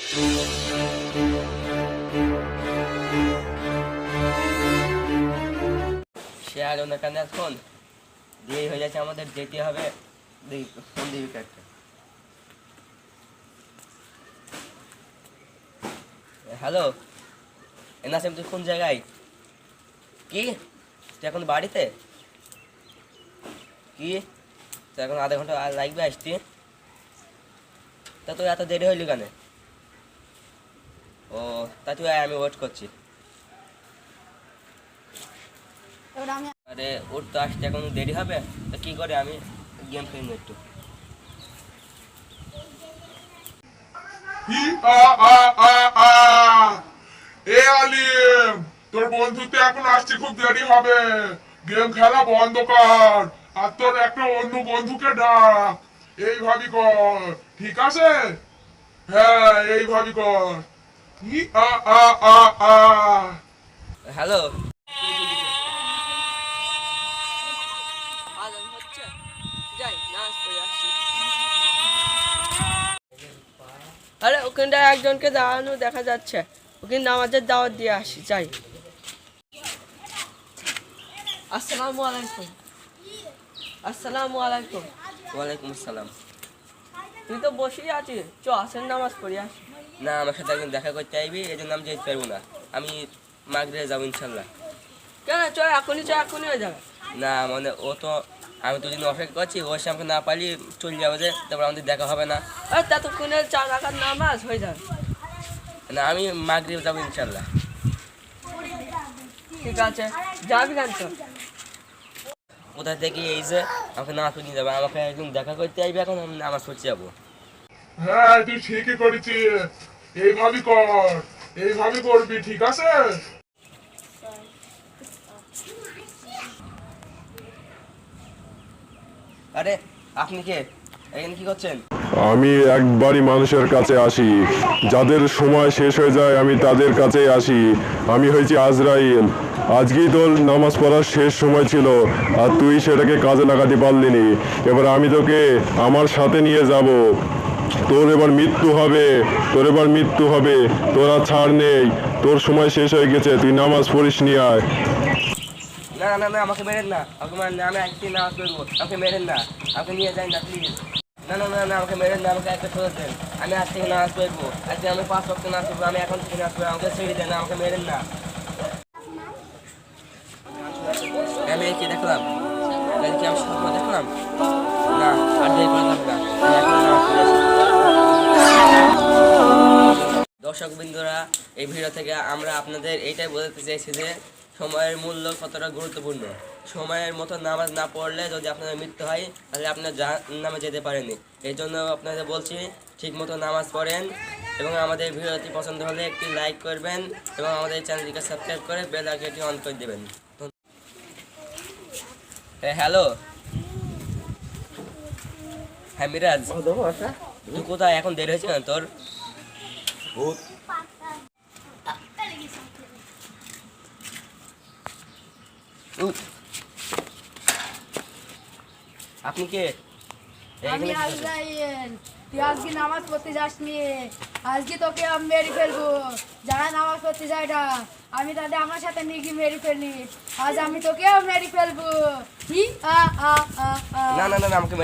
সে আর না কেন এখন দেরি হয়ে যাচ্ছে, আমাদের যেতে হবে। ফোন দিবি একটা। হ্যালো এনাসিম, তুই কোন জায়গায়? কি তুই এখন বাড়িতে? কি তুই এখন আধা ঘন্টা লাগবে আসতে? তা তুই এত দেরি হইলি কেন? ও তা তুই আমি ওয়েট করছি। আরে ওর তো আসতে এখন দেরি হবে, তা কি করে আমি গেম খেলবো একটু। এ আলিম, তোর বন্ধু তো এখন আসছে, খুব দেরি হবে। গেম খেলা বন্ধ কর, আর তোর একটা অন্য বন্ধুকে ডাক। এইভাবে কর, ঠিক আছে? হ্যাঁ, এইভাবে কর। ই আ আ আ আ হ্যালো আরে ওখানটা একজনকে দাঁড়ানো দেখা যাচ্ছে, ওকে নামাজের দাওয়াত দিয়ে আসি, যাই। আসসালামু আলাইকুম। আসসালামু আলাইকুম। ওয়ালাইকুম আসসালাম। তুই তো বসেই আছিস, চ আসেন নামাজ পড়ি আসি। না, আমার সাথে একদিন দেখা করতে আইবি, এই জন্য আমি যেতে পারবো না। আমি মাগরিবে যাবো ইনশাল্লাহ। কেন চ এখনই, চ এখনই হয়ে যাবে। না মানে ও তো, আমি তো যদি অপেক্ষা করছি, ওর সামনে না পারি চলে যাবো, যে তারপর আমাদের দেখা হবে না। আর ততক্ষণে 4 রাকাত নামাজ হয়ে যাবে। না, আমি মাগরিবে যাবো ইনশাল্লাহ। ঠিক আছে, যাবি কেন? তো কোথা থেকে এই যে আমাকে নামাজ পড়তে যাবো, আমাকে একদিন দেখা করতে আইবি, এখন আমি নামাজ পড়তে যাবো। হ্যাঁ, তুই ঠিকই করেছিস। এইভাবে কর, এইভাবে করবি, ঠিক আছে? আরে আপনি কে, এখানে কি করছেন? আমি একবারই মানুষের কাছে আসি, যাদের সময় শেষ হয়ে যায় আমি তাদের কাছেই আসি। আমি হয়েছি আজরাইল। আজকেই তোর নামাজ পড়ার শেষ সময় ছিল, আর তুই সেটাকে কাজে লাগাতে পারলিনি। এবার আমি তোকে আমার সাথে নিয়ে যাব। তোর এবার মৃত্যু হবে, তোর এবার মৃত্যু হবে। তোর আর ছাড় নেই, তোর সময় শেষ হয়ে গেছে, তুই নামাজ পড়িস নি আর। না না না, আমাকে মেরেন না, আমাকে মারেন না, আমি আজকে নামাজ পড়বো, আমাকে মেরেন না, আমাকে নিয়ে যাই না প্লিজ। না না না না, আমাকে মেরেন না, আমাকে একটা ছোট দেন, আমি আজ থেকে নামাজ পড়বো, আজকে আমি 5 ওয়াক্ত নামাজ পড়বো, আমি এখন থেকে নামাজ পড়বো, আমাকে ছেড়ে দেন, আমাকে মেরেন না। আমি কি দেখলাম, কি আমি স্বপ্ন দেখলাম? না, আর দেরি করে থাকবে না, আমি এখন নামাজ পড়ে আসি। দর্শক বিন্দুরা, এই ভিডিও থেকে আমরা আপনাদের এইটাই বলতে চাইছি যে সময়ের মূল্য কতটা গুরুত্বপূর্ণ। সময়ের মতো নামাজ না পড়লে যদি আপনাদের মৃত্যু হয়, তাহলে আপনার জাহান্নামে যেতে পারেনি। এই জন্য আপনাদের বলছি, ঠিক মতো নামাজ পড়েন, এবং আমাদের ভিডিওটি পছন্দ হলে একটি লাইক করবেন, এবং আমাদের চ্যানেলটিকে সাবস্ক্রাইব করে বেল আইকনটি অন করে দেবেন। হ্যালো, হ্যাঁ মিরাজ, তুই কোথায়? এখন দেরি হয়েছে না তোর? আপনি কে? আমি আজরাইল। তুই আজকে নামাজ পড়তে যাসনি, আজকে তোকে আমি মেরে ফেলবো। যারা নামাজ পড়তে যায় না, আমি তাদের আমার সাথে নিয়ে গিয়ে মেরে ফেলি। আজ আমি তোকেও মেরে ফেলবো। না না না, আমাকে